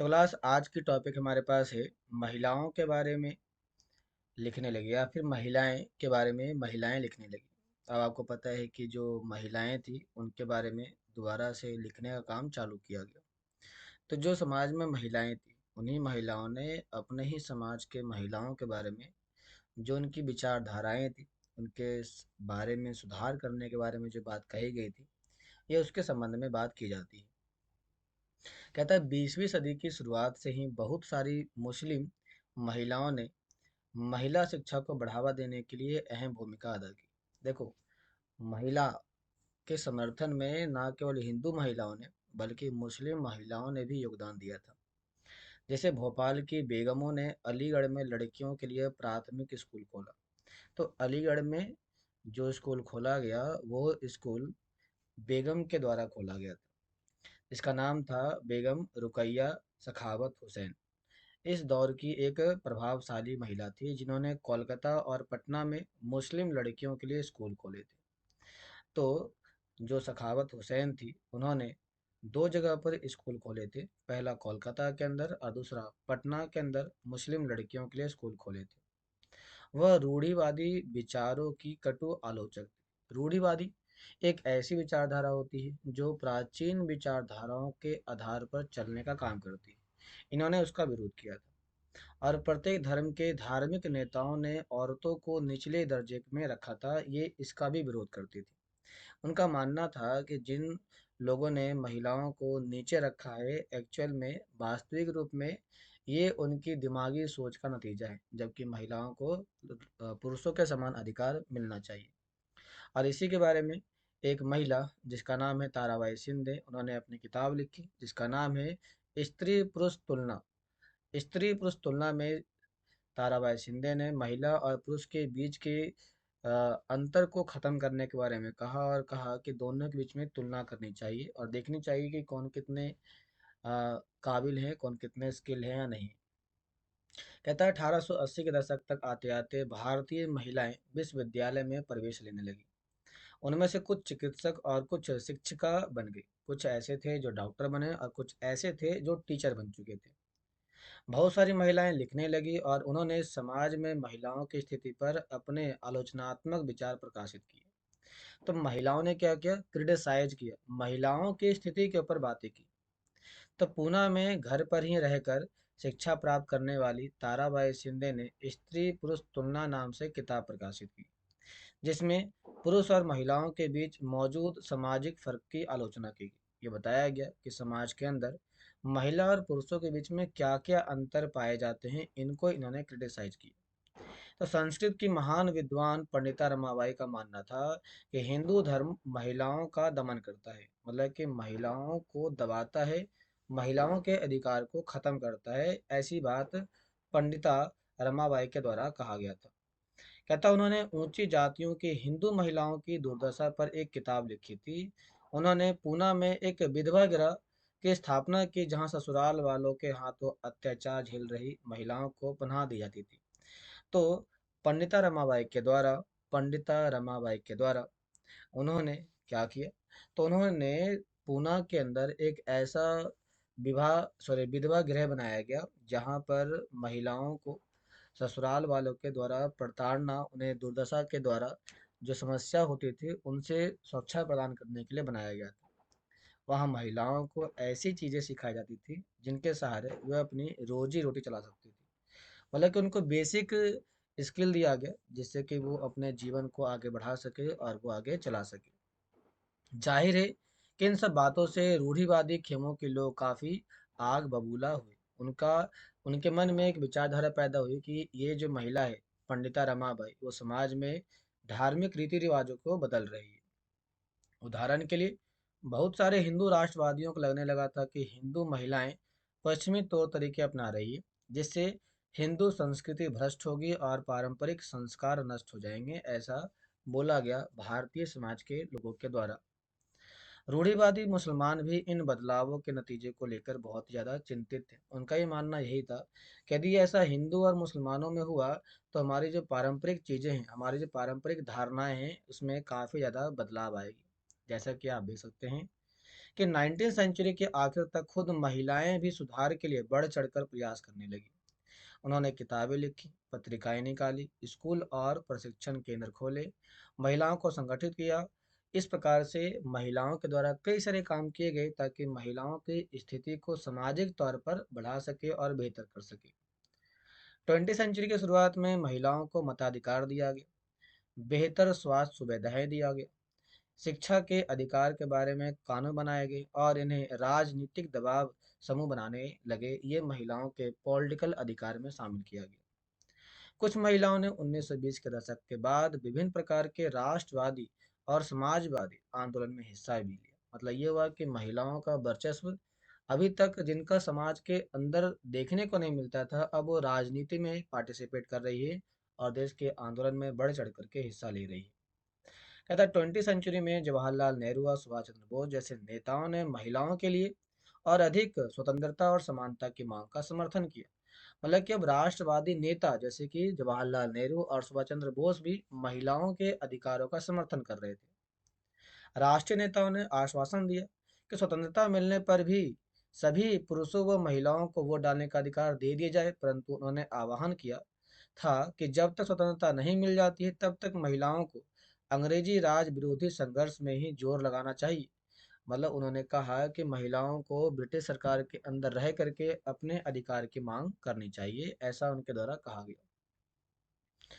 तो क्लास आज की टॉपिक हमारे पास है महिलाओं के बारे में लिखने लगी या फिर महिलाएं के बारे में महिलाएं लिखने लगी। अब आपको पता है कि जो महिलाएं थी उनके बारे में दोबारा से लिखने का काम चालू किया गया। तो जो समाज में महिलाएं थी उन्हीं महिलाओं ने अपने ही समाज के महिलाओं के बारे में जो उनकी विचारधाराएं थी उनके बारे में सुधार करने के बारे में जो बात कही गई थी ये उसके संबंध में बात की जाती है। कहता है 20वीं सदी की शुरुआत से ही बहुत सारी मुस्लिम महिलाओं ने महिला शिक्षा को बढ़ावा देने के लिए अहम भूमिका अदा की। देखो, महिला के समर्थन में न केवल हिंदू महिलाओं ने बल्कि मुस्लिम महिलाओं ने भी योगदान दिया था। जैसे भोपाल की बेगमों ने अलीगढ़ में लड़कियों के लिए प्राथमिक स्कूल खोला। तो अलीगढ़ में जो स्कूल खोला गया वो स्कूल बेगम के द्वारा खोला गया था। इसका नाम था बेगम रुकैया सखावत हुसैन। इस दौर की एक प्रभावशाली महिला थी जिन्होंने कोलकाता और पटना में मुस्लिम लड़कियों के लिए स्कूल खोले थे। तो जो सखावत हुसैन थी उन्होंने दो जगह पर स्कूल खोले थे, पहला कोलकाता के अंदर और दूसरा पटना के अंदर मुस्लिम लड़कियों के लिए स्कूल खोले थे। वह रूढ़िवादी विचारों की कटु आलोचक थी। रूढ़िवादी एक ऐसी विचारधारा होती है जो प्राचीन विचारधाराओं के आधार पर चलने का काम करती है। इन्होंने उसका विरोध किया था और प्रत्येक धर्म के धार्मिक नेताओं ने औरतों को निचले दर्जे में रखा था, ये इसका भी विरोध करती थी। उनका मानना था कि जिन लोगों ने महिलाओं को नीचे रखा है एक्चुअल में वास्तविक रूप में ये उनकी दिमागी सोच का नतीजा है, जबकि महिलाओं को पुरुषों के समान अधिकार मिलना चाहिए। और इसी के बारे में एक महिला जिसका नाम है ताराबाई शिंदे, उन्होंने अपनी किताब लिखी जिसका नाम है स्त्री पुरुष तुलना। स्त्री पुरुष तुलना में ताराबाई शिंदे ने महिला और पुरुष के बीच के अंतर को ख़त्म करने के बारे में कहा और कहा कि दोनों के बीच में तुलना करनी चाहिए और देखनी चाहिए कि कौन कितने काबिल हैं, कौन कितने स्किल हैं या नहीं। कहता है 1880 के दशक तक आते आते भारतीय महिलाएं विश्वविद्यालय में प्रवेश लेने लगी। उनमें से कुछ चिकित्सक और कुछ शिक्षिका बन गई, कुछ ऐसे थे जो डॉक्टर बने और कुछ ऐसे थे जो टीचर बन चुके थे। बहुत सारी महिलाएं लिखने लगी और उन्होंने समाज में महिलाओं की स्थिति पर अपने आलोचनात्मक विचार प्रकाशित किए। तो महिलाओं ने क्या किया, क्रिटिसाइज किया, महिलाओं की स्थिति के ऊपर बातें की। तो पूना में घर पर ही रहकर शिक्षा प्राप्त करने वाली ताराबाई शिंदे ने स्त्री पुरुष तुलना नाम से किताब प्रकाशित की, जिसमें पुरुष और महिलाओं के बीच मौजूद सामाजिक फर्क की आलोचना की गई। ये बताया गया कि समाज के अंदर महिला और पुरुषों के बीच में क्या क्या अंतर पाए जाते हैं, इनको इन्होंने क्रिटिसाइज किया। तो संस्कृत की महान विद्वान पंडिता रमाबाई का मानना था कि हिंदू धर्म महिलाओं का दमन करता है, मतलब कि महिलाओं को दबाता है, महिलाओं के अधिकार को खत्म करता है। ऐसी बात पंडिता रमाबाई के द्वारा कहा गया था। कहता उन्होंने ऊंची जातियों की हिंदू महिलाओं की दुर्दशा पर एक किताब लिखी थी। उन्होंने पूना में एक विधवा गृह की स्थापना की जहां ससुराल वालों के हाथों अत्याचार झेल रही महिलाओं को पनाह दी जाती थी। तो पंडिता रमाबाई के द्वारा उन्होंने क्या किया, तो उन्होंने पूना के अंदर एक ऐसा विधवा गृह बनाया गया जहां पर महिलाओं को ससुराल वालों के द्वारा प्रताड़ना, उन्हें दुर्दशा के द्वारा जो समस्या होती थी उनसे सुरक्षा प्रदान करने के लिए बनाया गया था। वहाँ महिलाओं को ऐसी चीज़ें सिखाई जाती थी जिनके सहारे वह अपनी रोजी रोटी चला सकती थी, मतलब कि उनको बेसिक स्किल दिया गया जिससे कि वो अपने जीवन को आगे बढ़ा सके और वो आगे चला सके। जाहिर है कि इन सब बातों से रूढ़िवादी खेमों के लोग काफ़ी आग बबूला हुए। उनका उनके मन में एक विचारधारा पैदा हुई कि ये जो महिला है पंडिता रमाबाई, वो समाज में धार्मिक रीति रिवाजों को बदल रही है। उदाहरण के लिए बहुत सारे हिंदू राष्ट्रवादियों को लगने लगा था कि हिंदू महिलाएं पश्चिमी तौर तरीके अपना रही है, जिससे हिंदू संस्कृति भ्रष्ट होगी और पारंपरिक संस्कार नष्ट हो जाएंगे, ऐसा बोला गया भारतीय समाज के लोगों के द्वारा। रूढ़िवादी मुसलमान भी इन बदलावों के नतीजे को लेकर बहुत ज़्यादा चिंतित थे। उनका ये मानना यही था कि यदि ऐसा हिंदू और मुसलमानों में हुआ तो हमारी जो पारंपरिक चीज़ें हैं, हमारी जो पारंपरिक धारणाएं हैं, उसमें काफ़ी ज़्यादा बदलाव आएगी। जैसा कि आप देख सकते हैं कि 19वीं सेंचुरी के आखिर तक खुद महिलाएं भी सुधार के लिए बढ़ चढ़कर प्रयास करने लगी। उन्होंने किताबें लिखी, पत्रिकाएं निकाली, स्कूल और प्रशिक्षण केंद्र खोले, महिलाओं को संगठित किया। इस प्रकार से महिलाओं के द्वारा कई सारे काम किए गए ताकि महिलाओं की स्थिति को सामाजिक तौर पर बढ़ा सके और बेहतर कर सके। 20वीं सेंचुरी की शुरुआत में महिलाओं को मताधिकार दिया गया, बेहतर स्वास्थ्य सुविधाएं दिया गया, शिक्षा के अधिकार के बारे में कानून बनाए गए और इन्हें राजनीतिक दबाव समूह बनाने लगे। ये महिलाओं के पॉलिटिकल अधिकार में शामिल किया गया। कुछ महिलाओं ने 1920 के दशक के बाद विभिन्न प्रकार के राष्ट्रवादी और समाजवादी आंदोलन में हिस्सा भी लिया। मतलब ये हुआ कि महिलाओं का वर्चस्व अभी तक जिनका समाज के अंदर देखने को नहीं मिलता था, अब वो राजनीति में पार्टिसिपेट कर रही है और देश के आंदोलन में बढ़ चढ़ करके हिस्सा ले रही है। कहता है 20वीं सेंचुरी में जवाहरलाल नेहरू और सुभाष चंद्र बोस जैसे नेताओं ने महिलाओं के लिए और अधिक स्वतंत्रता और समानता की मांग का समर्थन किया। मतलब कि अब राष्ट्रवादी नेता जैसे कि जवाहरलाल नेहरू और सुभाष चंद्र बोस भी महिलाओं के अधिकारों का समर्थन कर रहे थे। राष्ट्रीय नेताओं ने आश्वासन दिया कि स्वतंत्रता मिलने पर भी सभी पुरुषों व महिलाओं को वोट डालने का अधिकार दे दिया जाए, परंतु उन्होंने आह्वान किया था कि जब तक स्वतंत्रता नहीं मिल जाती है तब तक महिलाओं को अंग्रेजी राज विरोधी संघर्ष में ही जोर लगाना चाहिए। मतलब उन्होंने कहा कि महिलाओं को ब्रिटिश सरकार के अंदर रह करके अपने अधिकार की मांग करनी चाहिए, ऐसा उनके द्वारा कहा गया।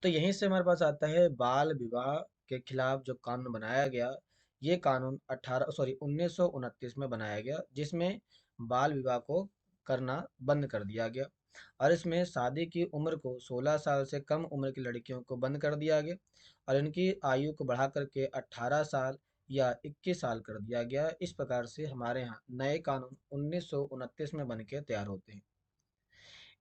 तो यहीं से हमारे पास आता है बाल विवाह के खिलाफ जो कानून बनाया गया। ये कानून 1929 में बनाया गया, जिसमें बाल विवाह को करना बंद कर दिया गया और इसमें शादी की उम्र को 16 साल से कम उम्र की लड़कियों को बंद कर दिया गया और इनकी आयु को बढ़ा करके 18 साल या 21 साल कर दिया गया। इस प्रकार से हमारे यहाँ नए कानून 1929 में बन के तैयार होते हैं।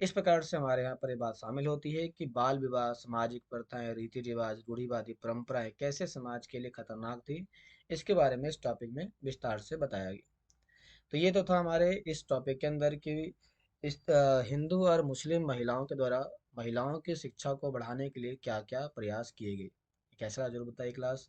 इस प्रकार से हमारे यहाँ पर ये बात शामिल होती है कि बाल विवाह, सामाजिक प्रथाएं, रीति रिवाज, रूढ़िवादी परंपराएं कैसे समाज के लिए खतरनाक थी, इसके बारे में इस टॉपिक में विस्तार से बताया गया। तो ये तो था हमारे इस टॉपिक के अंदर कि इस हिंदू और मुस्लिम महिलाओं के द्वारा महिलाओं की शिक्षा को बढ़ाने के लिए क्या क्या प्रयास किए गए। कैसा जरूर बताइए क्लास।